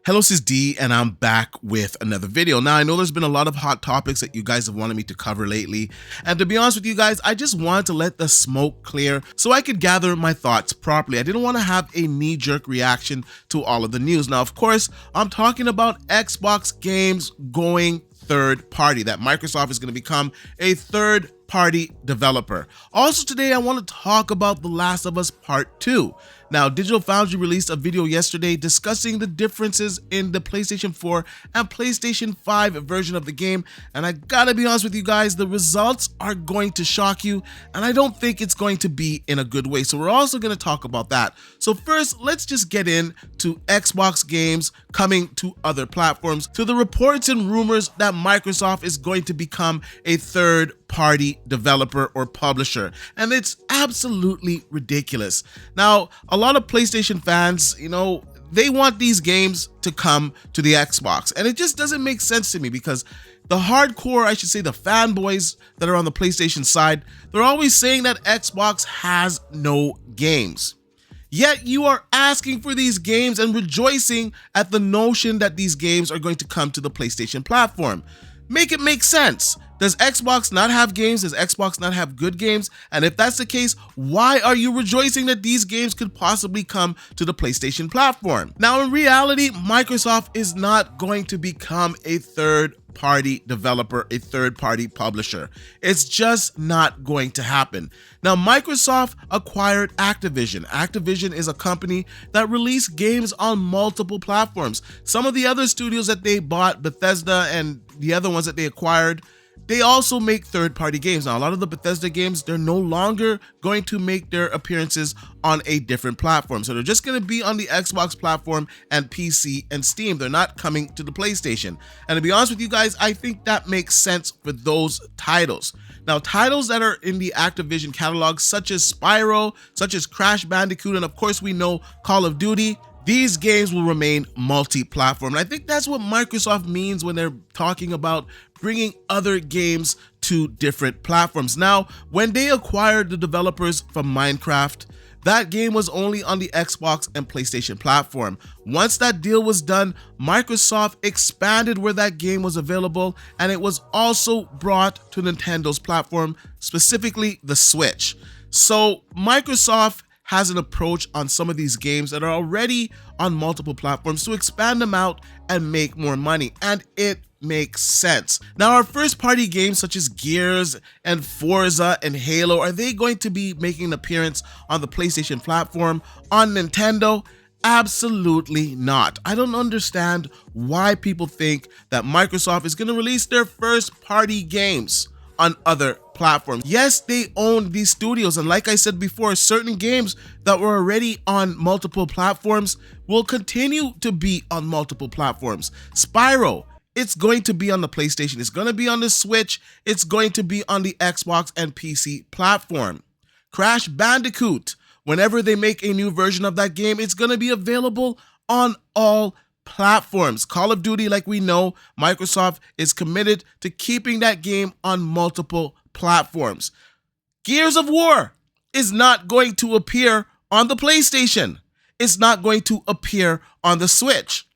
Hello, this is D, and I'm back with another video. Now, I know there's been a lot of hot topics that you guys have wanted me to cover lately, and to be honest with you guys, I just wanted to let the smoke clear so I could gather my thoughts properly. I didn't want to have a knee-jerk reaction to all of the news. Now, of course, I'm talking about Xbox games going third party, that Microsoft is going to become a third party developer. Also today, I want to talk about The Last of Us Part 2. Now, Digital Foundry released a video yesterday discussing the differences in the PlayStation 4 and PlayStation 5 version of the game, and I gotta be honest with you guys, the results are going to shock you, and I don't think it's going to be in a good way, so we're also going to talk about that. So first, let's just get into Xbox games coming to other platforms, to the reports and rumors that Microsoft is going to become a third-party developer or publisher, and it's absolutely ridiculous. Now, a lot of PlayStation fans, they want these games to come to the Xbox, and it just doesn't make sense to me because the hardcore, I should say the fanboys that are on the PlayStation side, they're always saying that Xbox has no games. Yet you are asking for these games and rejoicing at the notion that these games are going to come to the PlayStation platform. Make it make sense. Does Xbox not have games? Does Xbox not have good games? And if that's the case, why are you rejoicing that these games could possibly come to the PlayStation platform? Now, in reality, Microsoft is not going to become a third-party developer, a third-party publisher. It's just not going to happen. Now, Microsoft acquired Activision. Activision is a company that released games on multiple platforms. Some of the other studios that they bought, Bethesda and the other ones that they acquired, they also make third-party games. Now, a lot of the Bethesda games, they're no longer going to make their appearances on a different platform. So they're just going to be on the Xbox platform and PC and Steam. They're not coming to the PlayStation. And to be honest with you guys, I think that makes sense for those titles. Now, titles that are in the Activision catalog, such as Spyro, such as Crash Bandicoot, and of course we know Call of Duty, these games will remain multi-platform. And I think that's what Microsoft means when they're talking about bringing other games to different platforms. Now, when they acquired the developers from Minecraft, that game was only on the Xbox and PlayStation platform. Once that deal was done, Microsoft expanded where that game was available, and it was also brought to Nintendo's platform, specifically the Switch. So Microsoft has an approach on some of these games that are already on multiple platforms to expand them out and make more money, and it makes sense. Now, our first party games such as Gears and Forza and Halo, are they going to be making an appearance on the PlayStation platform, on Nintendo? Absolutely not. I don't understand why people think that Microsoft is going to release their first party games on other platforms. Yes, they own these studios, and like I said before, certain games that were already on multiple platforms will continue to be on multiple platforms. Spyro, it's going to be on the PlayStation, it's going to be on the Switch, it's going to be on the Xbox and PC platform. Crash Bandicoot, whenever they make a new version of that game, it's going to be available on all platforms. Call of Duty, like we know, Microsoft is committed to keeping that game on multiple platforms. Gears of War is not going to appear on the PlayStation. It's not going to appear on the Switch.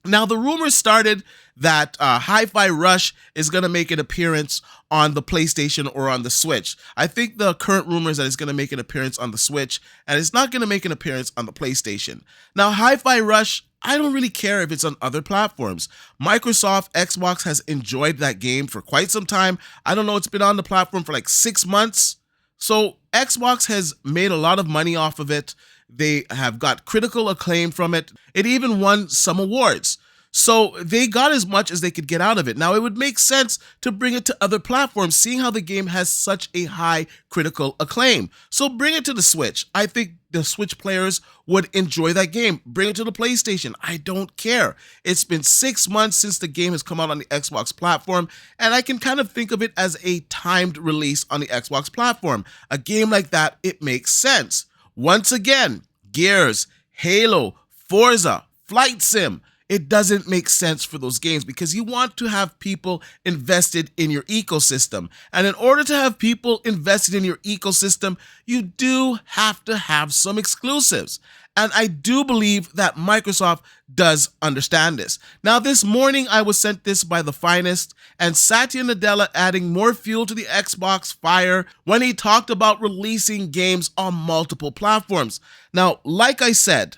Now, the rumors started that Hi-Fi Rush is going to make an appearance on the PlayStation or on the Switch. I think the current rumor is that it's going to make an appearance on the Switch, and it's not going to make an appearance on the PlayStation. Now, Hi-Fi Rush, I don't really care if it's on other platforms. Microsoft, Xbox has enjoyed that game for quite some time. I don't know, it's been on the platform for like 6 months. So Xbox has made a lot of money off of it. They have got critical acclaim from it. It even won some awards. So they got as much as they could get out of it. Now, it would make sense to bring it to other platforms, seeing how the game has such a high critical acclaim. So bring it to the Switch. I think the Switch players would enjoy that game. Bring it to the PlayStation. I don't care. It's been 6 months since the game has come out on the Xbox platform, and I can kind of think of it as a timed release on the Xbox platform. A game like that, it makes sense. Once again, Gears, Halo, Forza, Flight Sim, it doesn't make sense for those games because you want to have people invested in your ecosystem. And in order to have people invested in your ecosystem, you do have to have some exclusives. And I do believe that Microsoft does understand this. Now, this morning I was sent this by the finest, and Satya Nadella adding more fuel to the Xbox fire when he talked about releasing games on multiple platforms. Now, like I said,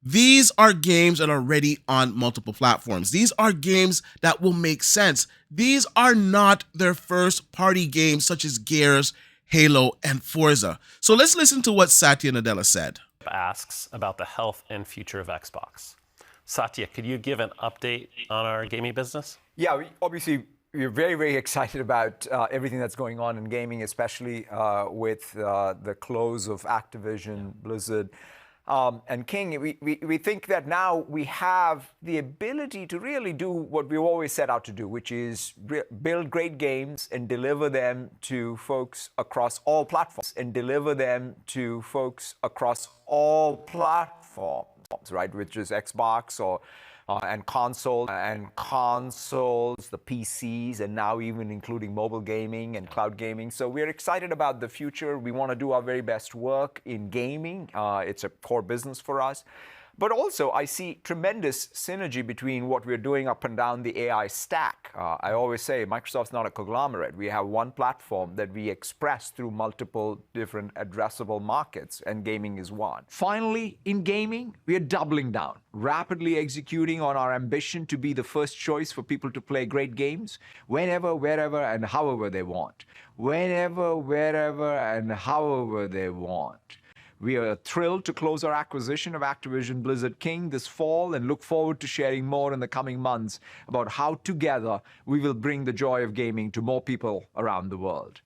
these are games that are already on multiple platforms. These are games that will make sense. These are not their first party games such as Gears, Halo, and Forza. So let's listen to what Satya Nadella said. Asks about the health and future of Xbox. Satya, could you give an update on our gaming business? Yeah, obviously we're very, very excited about everything that's going on in gaming, especially with the close of Activision, Blizzard, and King. We think that now we have the ability to really do what we always set out to do, which is build great games and deliver them to folks across all platforms, right? Which is Xbox or and consoles, the PCs, and now even including mobile gaming and cloud gaming. So we're excited about the future. We want to do our very best work in gaming. It's a core business for us. But also, I see tremendous synergy between what we're doing up and down the AI stack. I always say Microsoft's not a conglomerate. We have one platform that we express through multiple different addressable markets, and gaming is one. Finally, in gaming, we are doubling down, rapidly executing on our ambition to be the first choice for people to play great games whenever, wherever, and however they want. We are thrilled to close our acquisition of Activision Blizzard King this fall and look forward to sharing more in the coming months about how together we will bring the joy of gaming to more people around the world.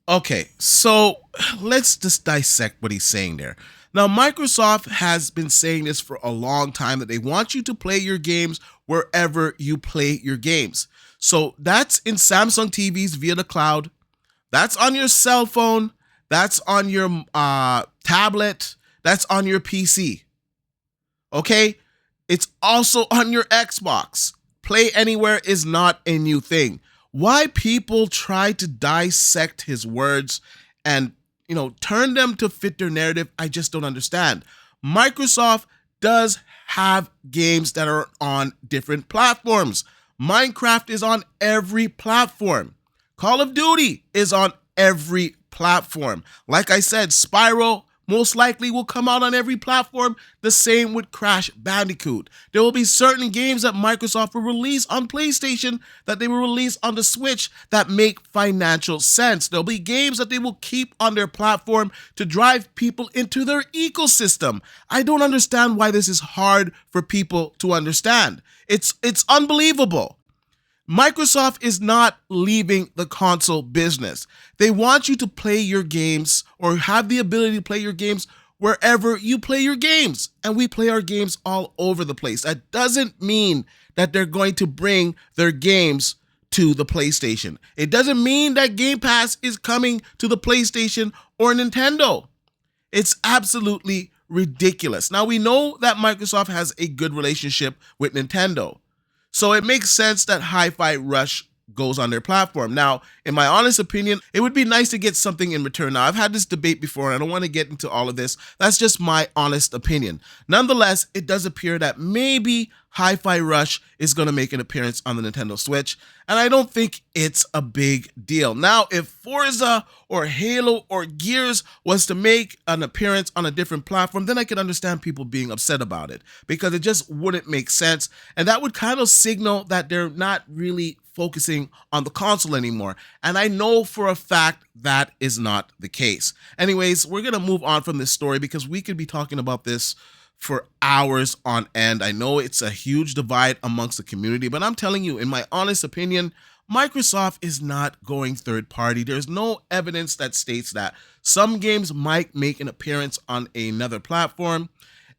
Okay, so let's just dissect what he's saying there. Now, Microsoft has been saying this for a long time, that they want you to play your games wherever you play your games. So that's in Samsung TVs via the cloud. That's on your cell phone. That's on your tablet. That's on your PC. Okay? It's also on your Xbox. Play anywhere is not a new thing. Why people try to dissect his words and, turn them to fit their narrative, I just don't understand. Microsoft does have games that are on different platforms. Minecraft is on every platform. Call of Duty is on every platform. Like I said, Spyro most likely will come out on every platform. The same with Crash Bandicoot. There will be certain games that Microsoft will release on PlayStation that they will release on the Switch that make financial sense. There'll be games that they will keep on their platform to drive people into their ecosystem. I don't understand why this is hard for people to understand. It's unbelievable. Microsoft is not leaving the console business. They want you to play your games or have the ability to play your games wherever you play your games. And we play our games all over the place. That doesn't mean that they're going to bring their games to the PlayStation. It doesn't mean that Game Pass is coming to the PlayStation or Nintendo. It's absolutely ridiculous. Now, we know that Microsoft has a good relationship with Nintendo. So it makes sense that Hi-Fi Rush goes on their platform. Now, in my honest opinion, it would be nice to get something in return. Now, I've had this debate before, and I don't want to get into all of this. That's just my honest opinion. Nonetheless, it does appear that maybe Hi-Fi Rush is going to make an appearance on the Nintendo Switch, and I don't think it's a big deal. Now, if Forza or Halo or Gears was to make an appearance on a different platform, then I could understand people being upset about it, because it just wouldn't make sense, and that would kind of signal that they're not really focusing on the console anymore. And I know for a fact that is not the case. Anyways, we're going to move on from this story because we could be talking about this for hours on end. I know it's a huge divide amongst the community, but I'm telling you, in my honest opinion, Microsoft is not going third party. There's no evidence that states that. Some games might make an appearance on another platform,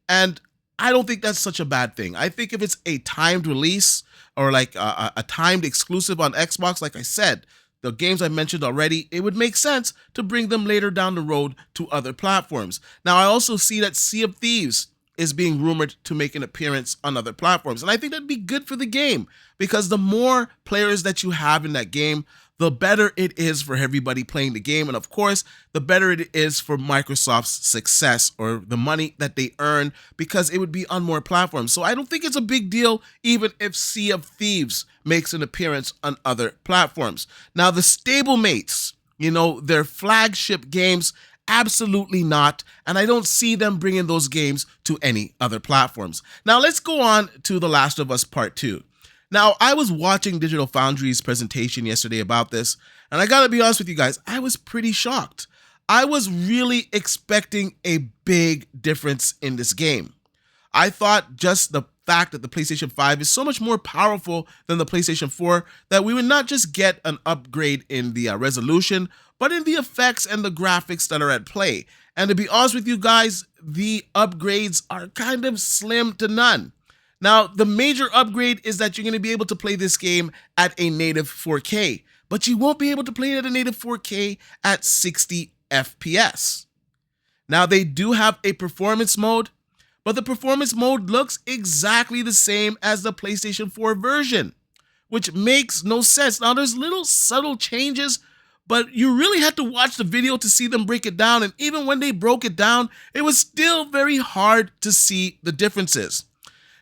and I don't think that's such a bad thing. I think if it's a timed release or like a timed exclusive on Xbox, like I said, the games I mentioned already, it would make sense to bring them later down the road to other platforms. Now, I also see that Sea of Thieves is being rumored to make an appearance on other platforms. And I think that'd be good for the game, because the more players that you have in that game, the better it is for everybody playing the game. And of course, the better it is for Microsoft's success, or the money that they earn, because it would be on more platforms. So I don't think it's a big deal even if Sea of Thieves makes an appearance on other platforms. Now, the stablemates, their flagship games, absolutely not. And I don't see them bringing those games to any other platforms. Now, let's go on to The Last of Us Part 2. Now, I was watching Digital Foundry's presentation yesterday about this, and I gotta be honest with you guys, I was pretty shocked. I was really expecting a big difference in this game. I thought just the fact that the PlayStation 5 is so much more powerful than the PlayStation 4 that we would not just get an upgrade in the resolution, but in the effects and the graphics that are at play. And to be honest with you guys, the upgrades are kind of slim to none. Now, the major upgrade is that you're going to be able to play this game at a native 4K, but you won't be able to play it at a native 4K at 60 FPS. Now, they do have a performance mode, but the performance mode looks exactly the same as the PlayStation 4 version, which makes no sense. Now, there's little subtle changes, but you really had to watch the video to see them break it down, and even when they broke it down, it was still very hard to see the differences.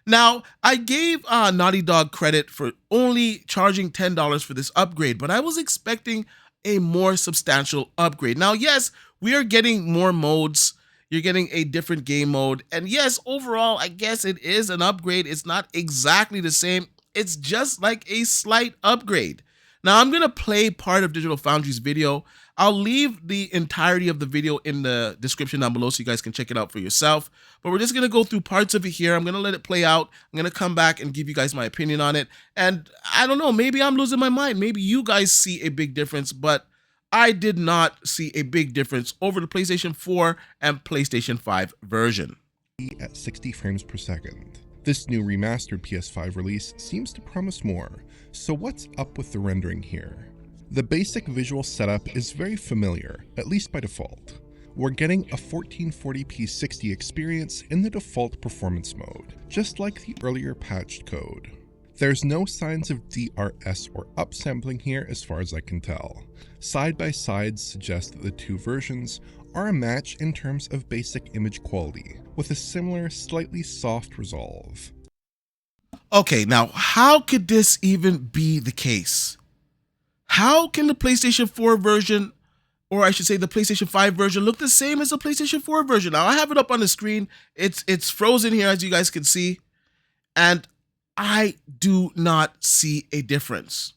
Now, I gave Naughty Dog credit for only charging $10 for this upgrade, but I was expecting a more substantial upgrade. Now, yes, we are getting more modes. You're getting a different game mode. And yes, overall, I guess it is an upgrade. It's not exactly the same. It's just like a slight upgrade. Now, I'm going to play part of Digital Foundry's video. I'll leave the entirety of the video in the description down below so you guys can check it out for yourself. But we're just going to go through parts of it here. I'm going to let it play out. I'm going to come back and give you guys my opinion on it. And I don't know, maybe I'm losing my mind. Maybe you guys see a big difference, but I did not see a big difference over the PlayStation 4 and PlayStation 5 version. At 60 frames per second. This new remastered PS5 release seems to promise more. So what's up with the rendering here? The basic visual setup is very familiar, at least by default. We're getting a 1440p 60 experience in the default performance mode, just like the earlier patched code. There's no signs of DRS or upsampling here as far as I can tell. Side-by-sides suggest that the two versions are a match in terms of basic image quality, with a similar, slightly soft resolve. Okay, now how could this even be the case? How can the PlayStation 4 version, or I should say the PlayStation 5 version, look the same as the PlayStation 4 version? Now, I have it up on the screen. It's frozen here, as you guys can see, and I do not see a difference.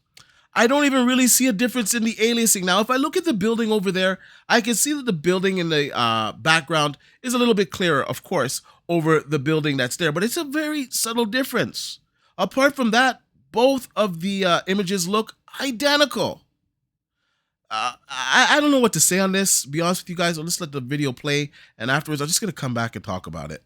I don't even really see a difference in the aliasing. Now, if I look at the building over there, I can see that the building in the background is a little bit clearer, of course, over the building that's there, but it's a very subtle difference. Apart from that, both of the images look identical. I don't know what to say on this. To be honest with you guys, I'll just let the video play, and afterwards I'm just going to come back and talk about it.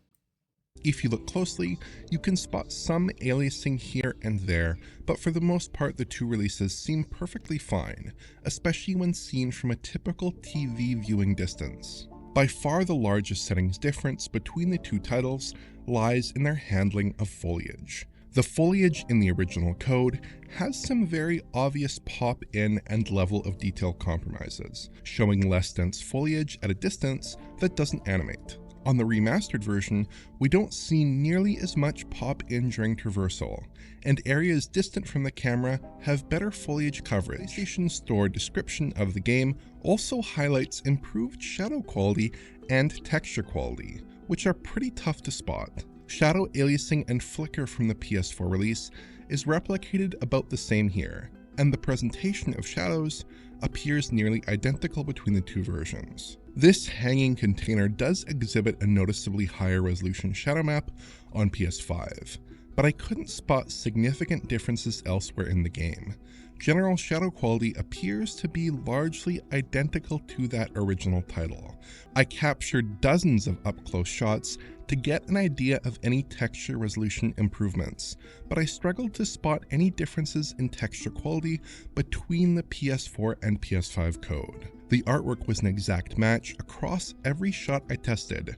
If you look closely, you can spot some aliasing here and there, but for the most part the two releases seem perfectly fine, especially when seen from a typical TV viewing distance. By far the largest settings difference between the two titles lies in their handling of foliage. The foliage in the original code has some very obvious pop-in and level of detail compromises, showing less dense foliage at a distance that doesn't animate. On the remastered version, we don't see nearly as much pop-in during traversal, and areas distant from the camera have better foliage coverage. The PlayStation Store description of the game also highlights improved shadow quality and texture quality, which are pretty tough to spot. Shadow aliasing and flicker from the PS4 release is replicated about the same here, and the presentation of shadows appears nearly identical between the two versions. This hanging container does exhibit a noticeably higher resolution shadow map on PS5, but I couldn't spot significant differences elsewhere in the game. General shadow quality appears to be largely identical to that original title. I captured dozens of up-close shots to get an idea of any texture resolution improvements, but I struggled to spot any differences in texture quality between the PS4 and PS5 code. The artwork was an exact match across every shot I tested,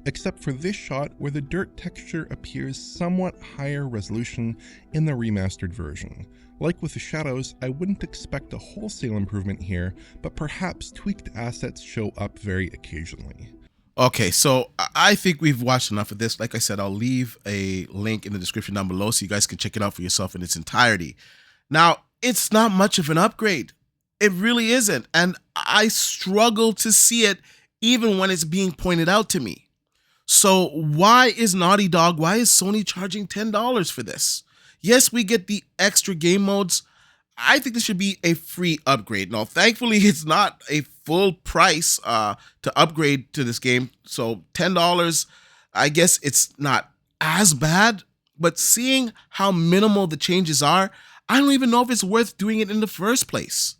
except for this shot where the dirt texture appears somewhat higher resolution in the remastered version. Like with the shadows, I wouldn't expect a wholesale improvement here, but perhaps tweaked assets show up very occasionally. Okay, so I think we've watched enough of this. Like I said, I'll leave a link in the description down below so you guys can check it out for yourself in its entirety. Now, it's not much of an upgrade. It really isn't. And I struggle to see it even when it's being pointed out to me. So why is Sony charging $10 for this? Yes, we get the extra game modes. I think this should be a free upgrade. Now, thankfully, it's not a full price to upgrade to this game. So $10, I guess it's not as bad. But seeing how minimal the changes are, I don't even know if it's worth doing it in the first place.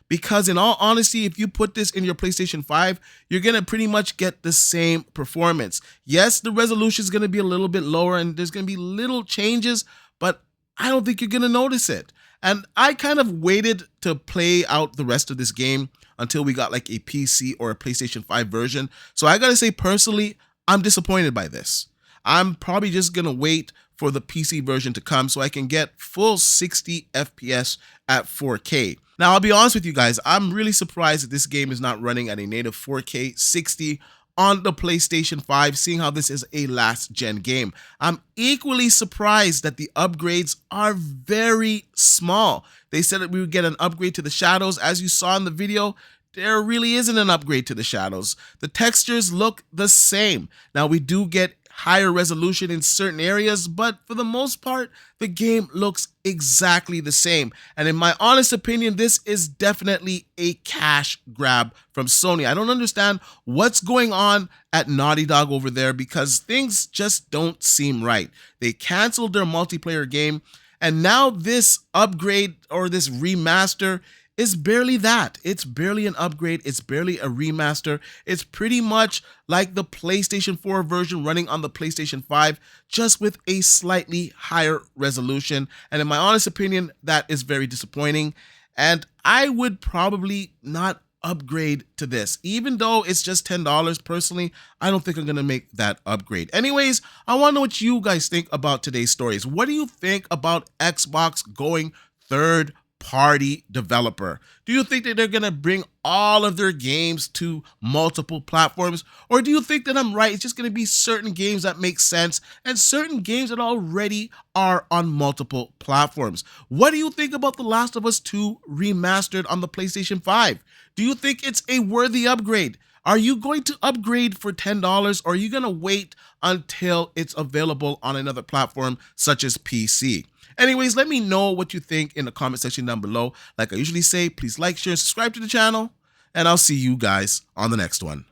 Because in all honesty, if you put this in your PlayStation 5, you're going to pretty much get the same performance. Yes, the resolution is going to be a little bit lower and there's going to be little changes, but I don't think you're going to notice it. And I kind of waited to play out the rest of this game until we got like a PC or a PlayStation 5 version. So I got to say, personally, I'm disappointed by this. I'm probably just going to wait for the PC version to come so I can get full 60 FPS at 4K. Now, I'll be honest with you guys, I'm really surprised that this game is not running at a native 4K 60 on the PlayStation 5, seeing how this is a last-gen game. I'm equally surprised that the upgrades are very small. They said that we would get an upgrade to the shadows. As you saw in the video, there really isn't an upgrade to the shadows. The textures look the same. Now, we do get higher resolution in certain areas, but for the most part, the game looks exactly the same. And in my honest opinion, this is definitely a cash grab from Sony. I don't understand what's going on at Naughty Dog over there because things just don't seem right. They canceled their multiplayer game, and now this upgrade or this remaster is barely that. It's barely an upgrade. It's barely a remaster. It's pretty much like the PlayStation 4 version running on the PlayStation 5, just with a slightly higher resolution. And in my honest opinion, that is very disappointing. And I would probably not upgrade to this. Even though it's just $10, personally, I don't think I'm going to make that upgrade. Anyways, I want to know what you guys think about today's stories. What do you think about Xbox going third-party developer? Do you think that they're going to bring all of their games to multiple platforms? Or do you think that I'm right? It's just going to be certain games that make sense and certain games that already are on multiple platforms? What do you think about The Last of Us 2 Remastered on the PlayStation 5? Do you think it's a worthy upgrade? Are you going to upgrade for $10 or are you going to wait until it's available on another platform such as PC? Anyways, let me know what you think in the comment section down below. Like I usually say, please like, share, and subscribe to the channel, and I'll see you guys on the next one.